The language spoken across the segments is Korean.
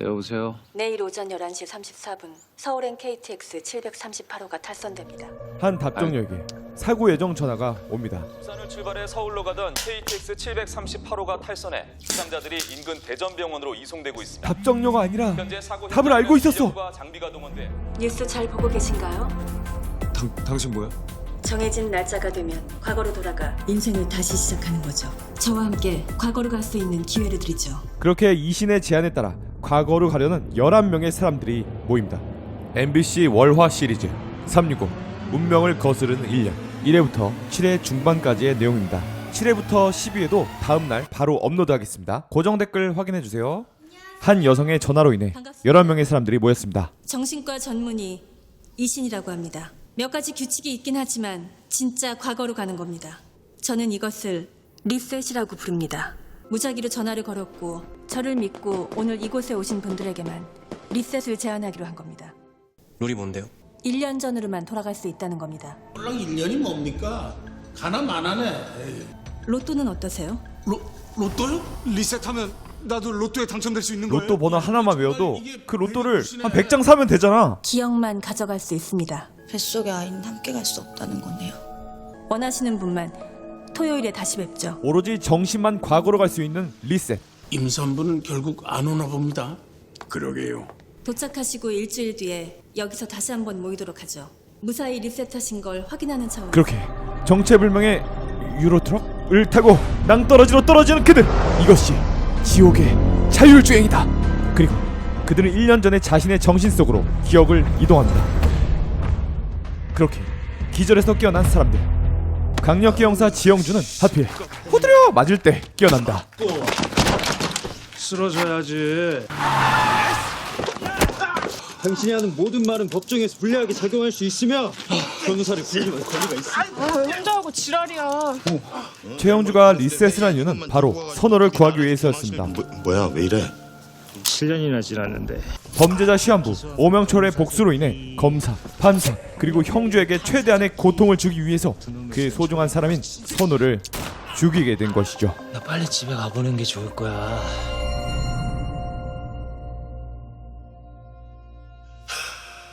여보세요? 내일 오전 11시 34분 서울행 KTX 738호가 탈선됩니다. 한 답정역에 사고 예정 전화가 옵니다. 부산을 출발해 서울로 가던 KTX 738호가 탈선해 부상자들이 인근 대전병원으로 이송되고 있습니다. 답정역가 아니라 현재 사고 답을 알고 있었어. 인력과 장비가 동원돼 뉴스 잘 보고 계신가요? 당신 뭐야? 정해진 날짜가 되면 과거로 돌아가 인생을 다시 시작하는 거죠. 저와 함께 과거로 갈 수 있는 기회를 드리죠. 그렇게 이신의 제안에 따라 과거로 가려는 11명의 사람들이 모입니다. MBC 월화 시리즈 365 운명을 거스르는 1년 1회부터 7회 중반까지의 내용입니다. 7회부터 12회도 다음날 바로 업로드하겠습니다. 고정 댓글 확인해주세요. 한 여성의 전화로 인해 11명의 사람들이 모였습니다. 정신과 전문의 이신이라고 합니다. 몇 가지 규칙이 있긴 하지만 진짜 과거로 가는 겁니다. 저는 이것을 리셋이라고 부릅니다. 무작위로 전화를 걸었고 저를 믿고 오늘 이곳에 오신 분들에게만 리셋을 제안하기로 한 겁니다. 룰이 뭔데요? 1년 전으로만 돌아갈 수 있다는 겁니다. 꼴랑 1년이 뭡니까? 가나 마나네. 에이. 로또는 어떠세요? 로또요? 리셋하면 나도 로또에 당첨될 수 있는 거예요? 로또 번호 하나만 외워도 그 로또를 한 100장 사면 되잖아. 기억만 가져갈 수 있습니다. 뱃속의 아이는 함께 갈 수 없다는 거네요. 원하시는 분만 토요일에 다시 뵙죠. 오로지 정신만 과거로 갈 수 있는 리셋. 임산부는 결국 안 오나 봅니다. 그러게요. 도착하시고 일주일 뒤에 여기서 다시 한번 모이도록 하죠. 무사히 리셋하신 걸 확인하는 차원. 그렇게 정체불명의 유로트럭을 타고 낭떠러지로 떨어지는 그들. 이것이 지옥의 자율주행이다. 그리고 그들은 1년 전에 자신의 정신 속으로 기억을 이동합니다. 그렇게 기절에서 깨어난 사람들. 강력기 형사 지영주는 하필 호들여 맞을 때 깨어난다. 쓰러져야지. 당신이 하는 모든 말은 법정에서 불리하게 작용할 수 있으며 변호사를 부르면 권리가 있습니다. 혼자 하고 지랄이야. 최영주가 리셋을 한 이유는 바로 선호를 구하기 위해서였습니다. 뭐야 왜 이래? 7년이나 지났는데 범죄자 시한부 오명철의 복수로 인해 검사, 판사 그리고 형주에게 최대한의 고통을 주기 위해서 그의 소중한 사람인 선호를 죽이게 된 것이죠. 나 빨리 집에 가보는 게 좋을 거야.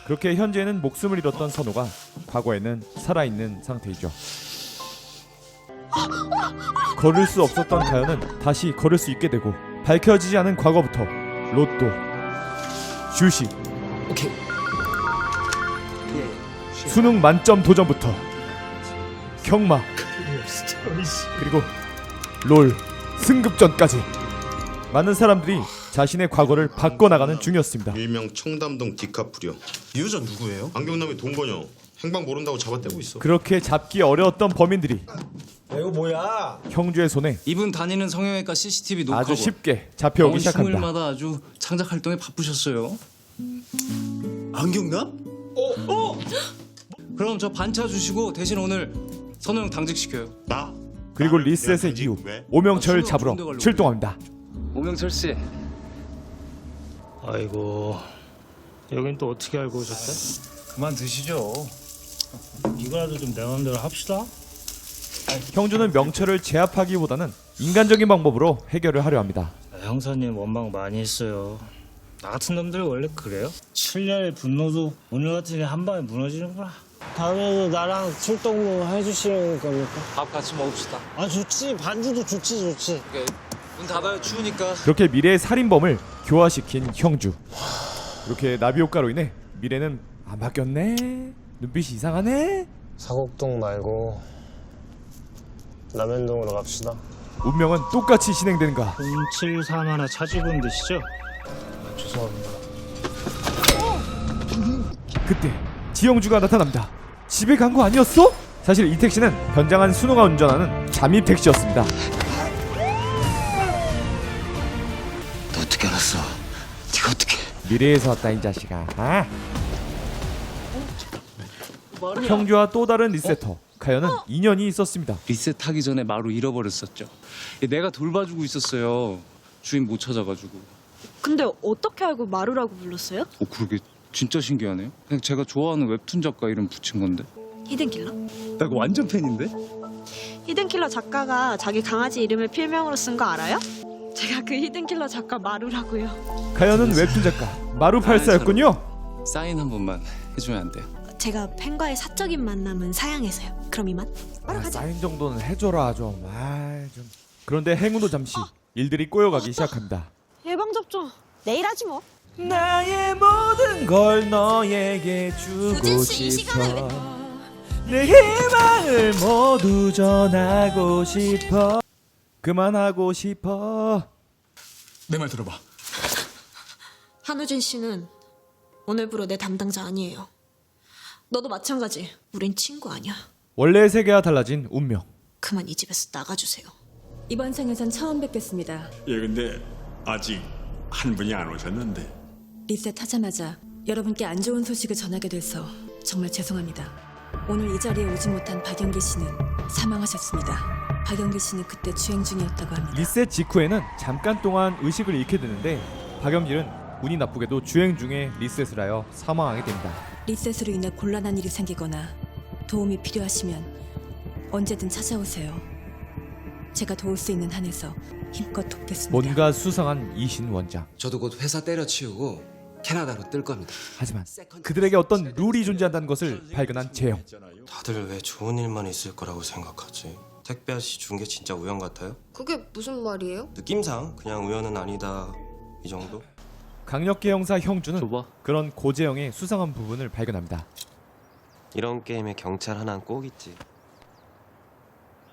그렇게 현재는 목숨을 잃었던 선호가 과거에는 살아있는 상태이죠. 걸을 수 없었던 가연은 다시 걸을 수 있게 되고 밝혀지지 않은 과거부터 로또, 주식, 오케이. 수능 만점 도전부터 경마 그리고 롤 승급전까지 많은 사람들이 자신의 과거를 바꿔나가는 중이었습니다. 일명 청담동 디카프리오. 이 여자 누구예요? 안경남이 동거녀. 행방 모른다고 잡아떼고 있어. 그렇게 잡기 어려웠던 범인들이 이거 뭐야? 형주의 손에 이분 다니는 성형외과 CCTV 녹화고 아주 쉽게 잡혀오기 시작합니다. 휴일마다 아주 창작 활동에 바쁘셨어요. 안경남? 그럼 저 반차 주시고 대신 오늘 선호형 당직시켜요. 나? 그리고 나? 리셋의 내가 이후 왜? 오명철을 아, 잡으러 좋은데 가려고 출동합니다. 오명철 씨. 아이고 여긴 또 어떻게 알고 오셨대? 그만 드시죠. 이거라도 좀 내 맘대로 합시다. 형주는 명철을 제압하기보다는 인간적인 방법으로 해결을 하려 합니다. 형사님 원망 많이 했어요. 나 같은 놈들 원래 그래요? 7년의 분노도 오늘 같은 게 한 방에 무너지는구나. 다음에도 나랑 출동 해주시는 겁니까? 밥 같이 먹읍시다. 아 좋지. 반주도 좋지. 문 닫아요. 추우니까. 그렇게 미래의 살인범을 교화시킨 형주. 이렇게 나비 효과로 인해 미래는 안 바뀌었네. 눈빛이 이상하네. 사곡동 말고 남현동으로 갑시다. 운명은 똑같이 진행되는가. 073 하나 찾으분 되시죠? 죄송합니다. 그때 지영주가 나타납니다. 집에 간 거 아니었어? 사실 이 택시는 변장한 순호가 운전하는 잠입 택시였습니다. 너 어떻게 알았어? 네가 어떻게? 미래에서 왔다 이 자식아. 아? 형주와 또 다른 리세터 가연은 인연이 있었습니다. 리셋하기 전에 마루 잃어버렸었죠. 내가 돌봐주고 있었어요. 주인 못 찾아가지고. 근데 어떻게 알고 마루라고 불렀어요? 그러게 진짜 신기하네요. 그냥 제가 좋아하는 웹툰 작가 이름 붙인 건데. 히든킬러? 나 이거 완전 팬인데? 히든킬러 작가가 자기 강아지 이름을 필명으로 쓴 거 알아요? 제가 그 히든킬러 작가 마루라고요. 가연은 웹툰 작가 마루팔사였군요. 사인 한 번만 해주면 안 돼요? 제가 팬과의 사적인 만남은 사양해서요. 그럼 이만. 사인 정도는 해줘라 좀. 좀. 그런데 행운도 잠시 일들이 꼬여가기 시작합니다. 예방접종 내일 하지 뭐. 나의 모든 걸 너에게 주고 싶어. 내 희망을 모두 전하고 싶어. 그만하고 싶어. 내 말 들어봐. 한우진 씨는 오늘부로 내 담당자 아니에요. 너도 마찬가지. 우린 친구 아니야. 원래의 세계와 달라진 운명. 그만 이 집에서 나가주세요. 이번 생에선 처음 뵙겠습니다. 예, 근데 아직 한 분이 안 오셨는데. 리셋하자마자 여러분께 안 좋은 소식을 전하게 돼서 정말 죄송합니다. 오늘 이 자리에 오지 못한 박영길 씨는 사망하셨습니다. 박영길 씨는 그때 주행 중이었다고 합니다. 리셋 직후에는 잠깐 동안 의식을 잃게 되는데 박영길은 운이 나쁘게도 주행 중에 리셋을 하여 사망하게 됩니다. 리셋으로 인해 곤란한 일이 생기거나 도움이 필요하시면 언제든 찾아오세요. 제가 도울 수 있는 한에서 힘껏 돕겠습니다. 뭔가 수상한 이신 원장. 저도 곧 회사 때려치우고 캐나다로 뜰 겁니다. 하지만 그들에게 어떤 룰이 존재한다는 것을 발견한 재영. 다들 왜 좋은 일만 있을 거라고 생각하지? 택배 아저씨 준 게 진짜 우연 같아요? 그게 무슨 말이에요? 느낌상 그냥 우연은 아니다 이 정도? 강력계 형사 형주는 그런 고재영의 수상한 부분을 발견합니다. 이런 게임에 경찰 하나는 꼭 있지.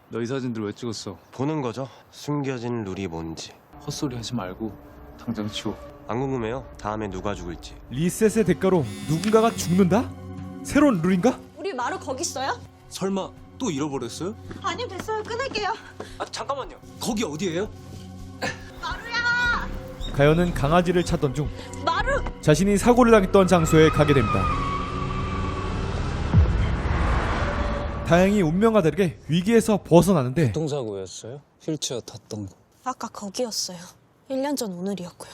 너 이 사진들 왜 찍었어? 보는 거죠. 숨겨진 룰이 뭔지. 헛소리 하지 말고 당장 치워. 안 궁금해요? 다음에 누가 죽을지. 리셋의 대가로 누군가가 죽는다? 새로운 룰인가? 우리 마루 거기 있어요? 설마 또 잃어버렸어요? 아니요, 됐어요. 끊을게요. 아 잠깐만요. 거기 어디예요? 가연은 강아지를 찾던 중 마루! 자신이 사고를 당했던 장소에 가게 됩니다. 다행히 운명과 다르게 위기에서 벗어나는데 교통사고였어요? 휠체어 탔던 거. 아까 거기였어요. 1년 전 오늘이었고요.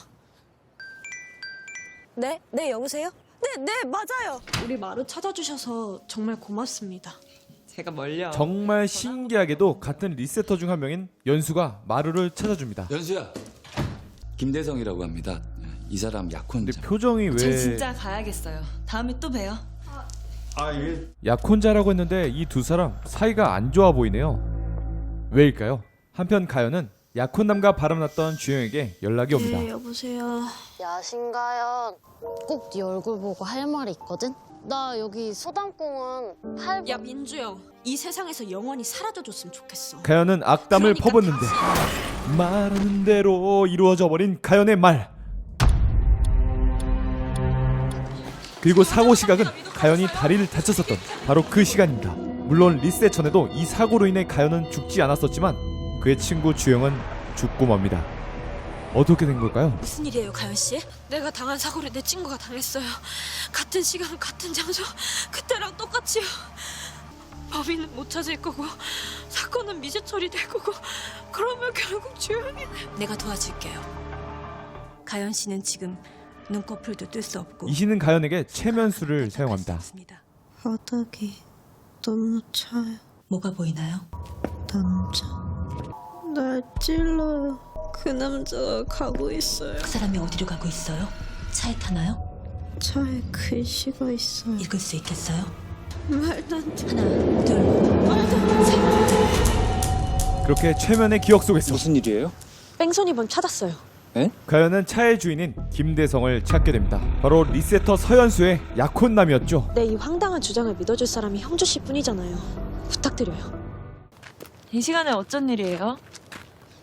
네? 네, 여보세요? 네, 맞아요. 우리 마루 찾아주셔서 정말 고맙습니다. 제가 멀려. 정말 신기하게도 같은 리세터 중 한 명인 연수가 마루를 찾아줍니다. 연수야. 김대성이라고 합니다. 이 사람 근데 약혼자. 표정이 전 왜 진짜 가야겠어요. 다음에 또 봬요. 약혼자라고 했는데 이 두 사람 사이가 안 좋아 보이네요. 왜일까요? 한편 가연은 약혼남과 바람났던 주영에게 연락이 옵니다. 네, 여보세요. 야, 신가연. 꼭 네 얼굴 보고 할 말이 있거든? 나 여기 소담공원 8번. 야, 민주영. 이 세상에서 영원히 사라져줬으면 좋겠어. 가연은 악담을 그러니까 퍼붓는데 말하는 대로 이루어져 버린 가연의 말. 그리고 사고 시각은 가연이 다리를 다쳤었던 바로 그 시간입니다. 물론 리셋 전에도 이 사고로 인해 가연은 죽지 않았었지만 그의 친구 주영은 죽고 맙니다. 어떻게 된 걸까요? 무슨 일이에요, 가연 씨? 내가 당한 사고를 내 친구가 당했어요. 같은 시간, 같은 장소, 그때랑 똑같이요. 법인은 못 찾을 거고 사건은 미제 처리될 거고 그러면 결국 주영이. 내가 도와줄게요. 가연 씨는 지금 눈꺼풀도 뜰 수 없고 이신은 가연에게 최면수를 사용합니다. 바닥이 너무 차요. 뭐가 보이나요? 남자. 날 찔러요. 그 남자가 가고 있어요. 그 사람이 어디로 가고 있어요? 차에 타나요? 차에 글씨가 있어요. 읽을 수 있겠어요? 말도 안 돼. 하나, 둘, 셋. 그렇게 최면의 기억 속에서 무슨 일이에요? 뺑소니범 찾았어요. 가연은 차의 주인인 김대성을 찾게 됩니다. 바로 리세터 서연수의 약혼남이었죠. 내 이 황당한 주장을 믿어줄 사람이 형주 씨뿐이잖아요. 부탁드려요. 이 시간에 어쩐 일이에요?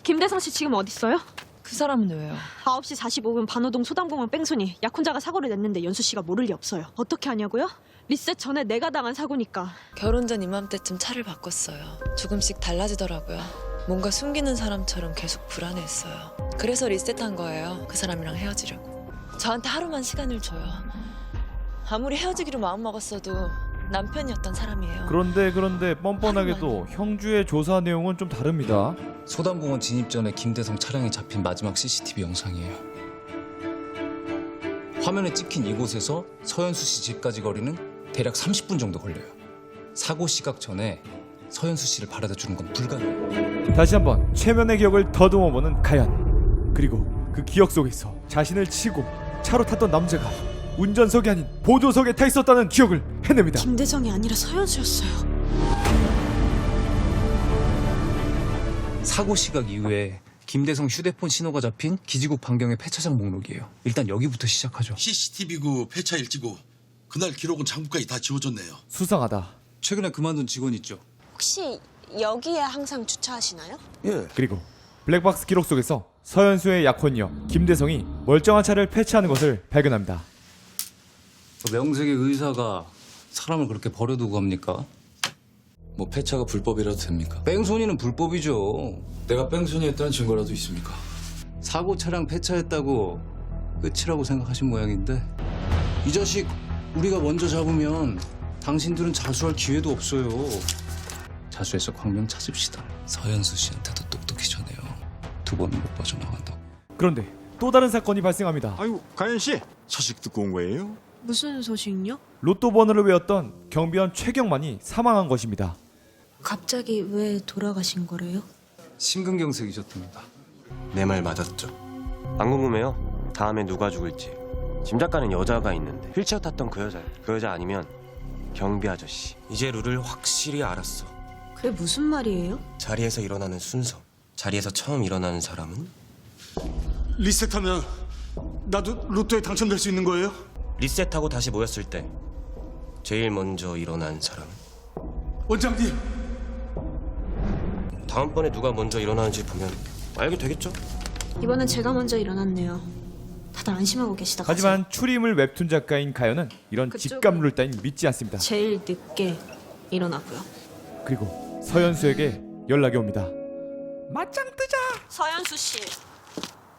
김대성 씨 지금 어디 있어요? 그 사람은 왜요? 9시 45분 반호동 소담공원 뺑소니. 약혼자가 사고를 냈는데 연수 씨가 모를 리 없어요. 어떻게 하냐고요? 리셋 전에 내가 당한 사고니까. 결혼 전 이맘때쯤 차를 바꿨어요. 조금씩 달라지더라고요. 뭔가 숨기는 사람처럼 계속 불안해했어요. 그래서 리셋한 거예요. 그 사람이랑 헤어지려고. 저한테 하루만 시간을 줘요. 아무리 헤어지기로 마음먹었어도 남편이었던 사람이에요. 그런데 뻔뻔하게도 형주의 조사 내용은 좀 다릅니다. 소담공원 진입 전에 김대성 차량이 잡힌 마지막 CCTV 영상이에요. 화면에 찍힌 이곳에서 서현수 씨 집까지 거리는 대략 30분 정도 걸려요. 사고 시각 전에 서현수 씨를 바라다 주는 건 불가능해요. 다시 한번 최면의 기억을 더듬어보는 가연. 그리고 그 기억 속에서 자신을 치고 차로 탔던 남자가 운전석이 아닌 보조석에 타 있었다는 기억을 해냅니다. 김대성이 아니라 서현수였어요. 사고 시각 이후에 김대성 휴대폰 신호가 잡힌 기지국 반경의 폐차장 목록이에요. 일단 여기부터 시작하죠. CCTV고 폐차 일지고 그날 기록은 장부까지 다 지워졌네요. 수상하다. 최근에 그만둔 직원 있죠? 혹시 여기에 항상 주차하시나요? 그리고 블랙박스 기록 속에서 서현수의 약혼녀 김대성이 멀쩡한 차를 폐차하는 것을 발견합니다. 명색의 의사가 사람을 그렇게 버려두고 갑니까? 뭐 폐차가 불법이라도 됩니까? 뺑소니는 불법이죠. 내가 뺑소니했다는 증거라도 있습니까? 사고 차량 폐차했다고 끝이라고 생각하신 모양인데 이 자식 우리가 먼저 잡으면 당신들은 자수할 기회도 없어요. 자수해서 광명 찾읍시다. 서현수 씨한테도 똑똑히 전해요. 두 번은 못 빠져나간다고. 그런데 또 다른 사건이 발생합니다. 아이고 가연 씨 소식 듣고 온 거예요? 무슨 소식요? 로또 번호를 외웠던 경비원 최경만이 사망한 것입니다. 갑자기 왜 돌아가신 거래요? 심근경색이셨답니다. 내 말 맞았죠? 안 궁금해요. 다음에 누가 죽을지. 짐작가는 여자가 있는데 휠체어 탔던 그 여자야. 그 여자 아니면 경비 아저씨. 이제 룰을 확실히 알았어. 그게 무슨 말이에요? 자리에서 일어나는 순서. 자리에서 처음 일어나는 사람은? 리셋하면 나도 로또에 당첨될 수 있는 거예요? 리셋하고 다시 모였을 때 제일 먼저 일어난 사람은? 원장님. 다음번에 누가 먼저 일어나는지 보면 알게 되겠죠? 이번엔 제가 먼저 일어났네요. 다들 안심하고 계시다 가세요. 하지만 추리물 웹툰 작가인 가연은 이런 직감룰 따윈 믿지 않습니다. 제일 늦게 일어나고요. 그리고 서현수에게 연락이 옵니다. 맞짱 뜨자. 서현수 씨,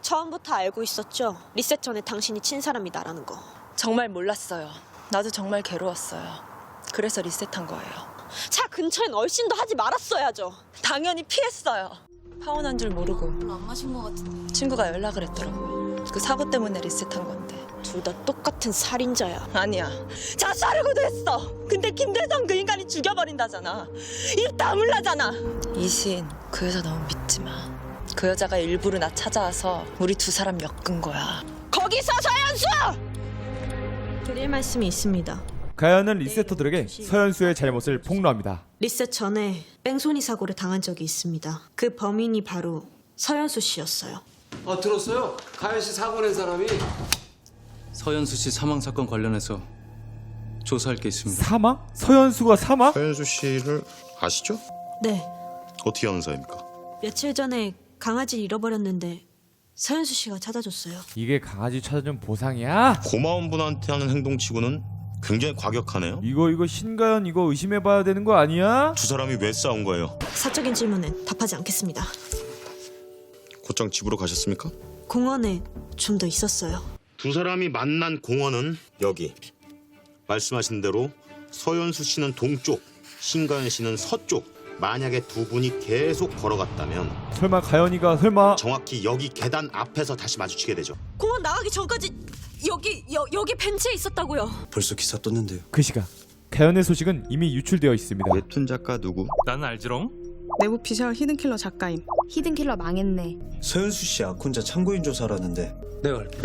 처음부터 알고 있었죠? 리셋 전에 당신이 친 사람이 나라는 거. 정말 몰랐어요. 나도 정말 괴로웠어요. 그래서 리셋한 거예요. 차 근처엔 얼씬도 하지 말았어야죠. 당연히 피했어요. 파혼한 줄 모르고 안 마신 것 같은데. 친구가 연락을 했더라고요. 그 사고 때문에 리셋한 건데. 둘 다 똑같은 살인자야. 아니야. 자수하려고도 했어. 근데 김대성 그 인간이 죽여버린다잖아. 입 다물라잖아. 이신, 그 여자 너무 믿지 마. 그 여자가 일부러 나 찾아와서 우리 두 사람 엮은 거야. 거기서 서현수! 드릴 말씀이 있습니다. 가연은 리세터들에게 서현수의 잘못을 폭로합니다. 리셋 전에 뺑소니 사고를 당한 적이 있습니다. 그 범인이 바로 서현수 씨였어요. 들었어요? 가연 씨 사고 낸 사람이 서현수 씨 사망 사건 관련해서 조사할 게 있습니다. 사망? 서현수가 사망? 서현수 씨를 아시죠? 네. 어떻게 아는 사이입니까? 며칠 전에 강아지를 잃어버렸는데 서현수 씨가 찾아줬어요. 이게 강아지 찾아준 보상이야? 고마운 분한테 하는 행동치고는 굉장히 과격하네요. 이거 신가연 이거 의심해봐야 되는 거 아니야? 두 사람이 왜 싸운 거예요? 사적인 질문은 답하지 않겠습니다. 곧장 집으로 가셨습니까? 공원에 좀 더 있었어요. 두 사람이 만난 공원은 여기. 말씀하신 대로 서현수 씨는 동쪽, 신가연 씨는 서쪽. 만약에 두 분이 계속 걸어갔다면 설마 가연이가 설마 정확히 여기 계단 앞에서 다시 마주치게 되죠. 공원 나가기 전까지 여기 벤치에 있었다고요. 벌써 기사 떴는데요. 그 시각 가연의 소식은 이미 유출되어 있습니다. 웹툰 작가 누구? 나는 알지롱. 내부 피셜 히든킬러 작가임. 히든킬러 망했네. 서현수 씨 약혼자 참고인 조사라는데. 내가 할게.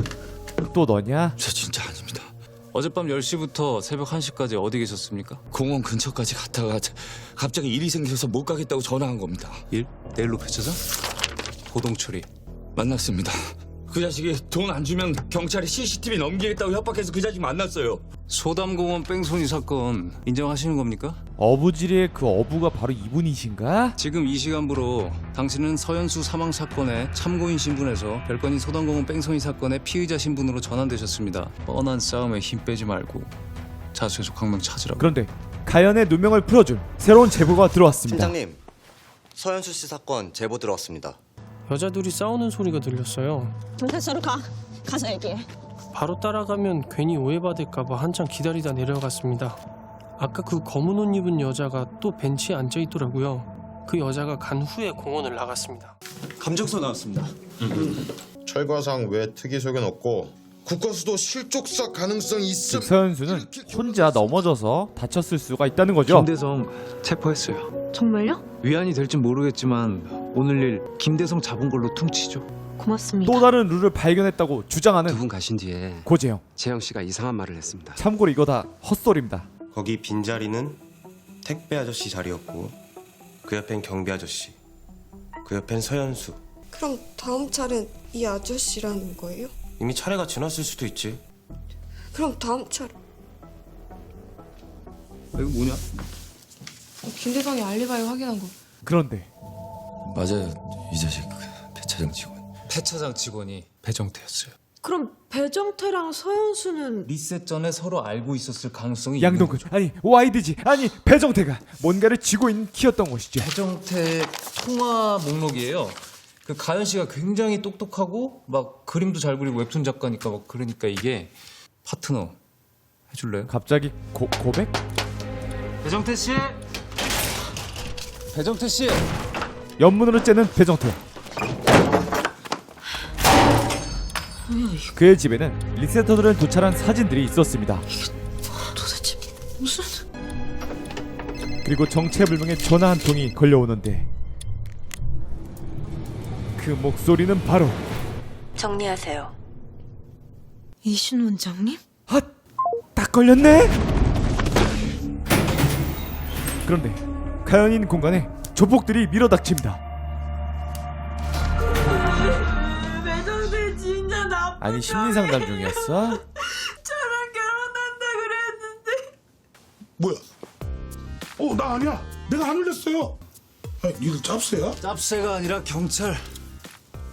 또 너냐? 저 진짜 아닙니다. 어젯밤 10시부터 새벽 1시까지 어디 계셨습니까? 공원 근처까지 갔다가 갑자기 일이 생겨서 못 가겠다고 전화한 겁니다. 일? 내일로 폐차장? 고동처리. 만났습니다. 그 자식이 돈 안 주면 경찰에 CCTV 넘기겠다고 협박해서 그 자식 만났어요. 소담공원 뺑소니 사건 인정하시는 겁니까? 어부지리의 그 어부가 바로 이분이신가? 지금 이 시간부로 당신은 서현수 사망 사건의 참고인 신분에서 별건인 소담공원 뺑소니 사건의 피의자 신분으로 전환되셨습니다. 뻔한 싸움에 힘 빼지 말고 자수해서 광명 찾으라고. 그런데 가연의 누명을 풀어줄 새로운 제보가 들어왔습니다. 팀장님, 서현수 씨 사건 제보 들어왔습니다. 여자 둘이 싸우는 소리가 들렸어요. 경찰서로 가서 얘기해. 바로 따라가면 괜히 오해받을까봐 한참 기다리다 내려갔습니다. 아까 그 검은 옷 입은 여자가 또 벤치에 앉아 있더라고요. 그 여자가 간 후에 공원을 나갔습니다. 감정서 나왔습니다. 철거상 외 특이 소견 없고 국과수도 실족사 가능성이 있음. 서현수는 혼자 넘어져서 다쳤을 수가 있다는 거죠. 김대성 체포했어요. 정말요? 위안이 될진 모르겠지만 오늘 일 김대성 잡은 걸로 퉁치죠. 고맙습니다. 또 다른 룰을 발견했다고 주장하는 두 분 가신 뒤에 고재영. 재영 씨가 이상한 말을 했습니다. 참고로 이거 다 헛소리입니다. 거기 빈자리는 택배 아저씨 자리였고 그 옆엔 경비 아저씨, 그 옆엔 서현수. 그럼 다음 차례는 이 아저씨라는 거예요? 이미 차례가 지났을 수도 있지. 그럼 다음 차례 이거 뭐냐? 김대성이 알리바이 확인한 거. 그런데 맞아요. 이 자식 배차장 직원. 배차장 직원이 배정태였어요. 그럼 배정태랑 서현수는 리셋 전에 서로 알고 있었을 가능성이 양동근 아니 YDG 아니 배정태가 뭔가를 쥐고 있는 키였던 것이죠. 배정태 통화 목록이에요. 그 가연 씨가 굉장히 똑똑하고 막 그림도 잘 그리고 웹툰 작가니까 막 그러니까 이게 파트너 해줄래요? 갑자기 고백? 배정태 씨, 배정태 씨. 연문으로 째는 배정태. 그의 집에는 리셋터들을 도찰한 사진들이 있었습니다. 도대체 무슨... 그리고 정체불명의 전화 한 통이 걸려오는데 그 목소리는 바로 정리하세요. 이신 원장님? 딱 걸렸네. 그런데 가연인 공간에 조폭들이 밀어닥칩니다. 배정태 진짜 나쁜 아니 심리상담 중이었어? 저랑 결혼한다 그랬는데. 뭐야? 나 아니야. 내가 안 올렸어요. 아니, 니들 짭새야? 짭새가 아니라 경찰.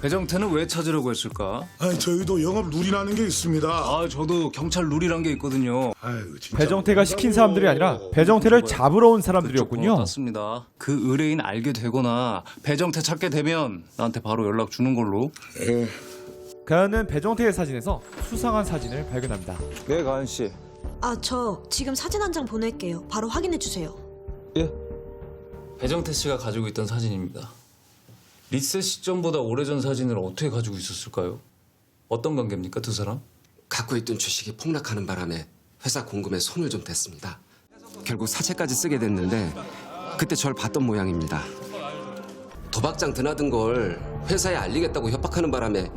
배정태는 왜 찾으려고 했을까? 아니, 저희도 영업 룰이라는 게 있습니다. 아, 저도 경찰 룰이란 게 있거든요. 아이고, 진짜. 배정태가 시킨 사람들이 아니라 배정태를 잡으러 온 사람들이었군요. 맞습니다. 그 의뢰인 알게 되거나 배정태 찾게 되면 나한테 바로 연락 주는 걸로. 가연은 배정태의 사진에서 수상한 사진을 발견합니다. 네, 가연 씨. 아, 저 지금 사진 한 장 보낼게요. 바로 확인해 주세요. 예. 배정태 씨가 가지고 있던 사진입니다. 리셋 시점보다 오래전 사진을 어떻게 가지고 있었을까요? 어떤 관계입니까, 두 사람? 갖고 있던 주식이 폭락하는 바람에 회사 공금에 손을 좀 댔습니다. 결국 사채까지 쓰게 됐는데 그때 절 봤던 모양입니다. 도박장 드나든 걸 회사에 알리겠다고 협박하는 바람에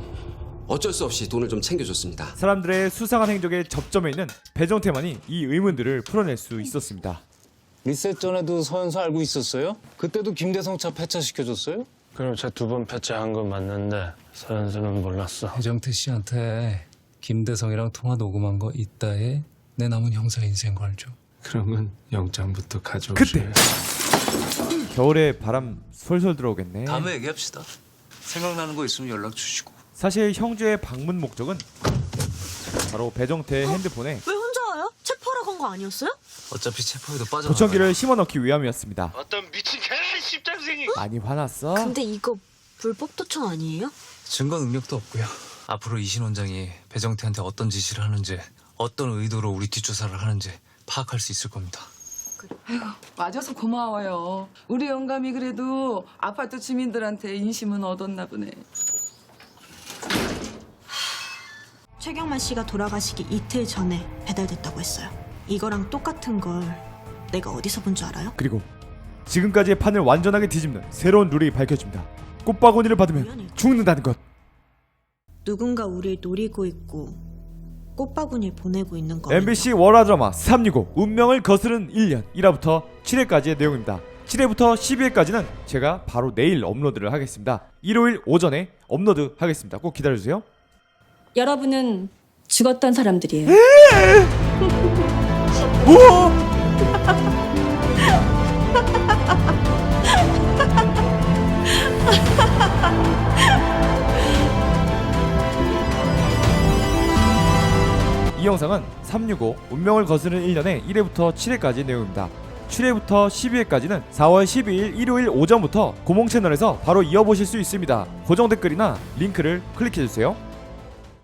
어쩔 수 없이 돈을 좀 챙겨줬습니다. 사람들의 수상한 행적의 접점에 있는 배정태만이 이 의문들을 풀어낼 수 있었습니다. 리셋 전에도 서현수 알고 있었어요? 그때도 김대성 차 폐차시켜줬어요? 그럼 제 두 번 폐차한 건 맞는데 서현수는 몰랐어. 배정태 씨한테 김대성이랑 통화 녹음한 거 있다에 내 남은 형사 인생 걸죠. 그러면 영장부터 가져오세요. 그때 겨울에 바람 솔솔 들어오겠네. 다음에 얘기합시다. 생각나는 거 있으면 연락 주시고. 사실 형주의 방문 목적은 바로 배정태의 핸드폰에 왜 혼자 와요? 체포하러 간 거 아니었어요? 어차피 체포에도 빠져나가. 보청기를 심어넣기 위함이었습니다. 어떤 미친 개나 십장생이. 많이 화났어? 근데 이거 불법 도청 아니에요? 증거 능력도 없고요. 앞으로 이신 원장이 배정태한테 어떤 지시를 하는지, 어떤 의도로 우리 뒷조사를 하는지 파악할 수 있을 겁니다. 아이고, 와줘서 고마워요. 우리 영감이 그래도 아파트 주민들한테 인심은 얻었나 보네. 최경만 씨가 돌아가시기 이틀 전에 배달됐다고 했어요. 이거랑 똑같은 걸 내가 어디서 본 줄 알아요? 그리고 지금까지의 판을 완전하게 뒤집는 새로운 룰이 밝혀집니다. 꽃바구니를 받으면 죽는다는 것. 누군가 우릴 노리고 있고 꽃바구니를 보내고 있는 거. MBC 월화 드라마 365 운명을 거스른 1년 1화부터 7회까지의 내용입니다. 7회부터 12회까지는 제가 바로 내일 업로드를 하겠습니다. 일요일 오전에 업로드 하겠습니다. 꼭 기다려주세요. 여러분은 죽었던 사람들이에요. 뭐? 이 영상은 365 운명을 거스르는 1년의 1회부터 7회까지 내용입니다. 7회부터 12회까지는 4월 12일 일요일 오전부터 고몽 채널에서 바로 이어보실 수 있습니다. 고정 댓글이나 링크를 클릭해주세요.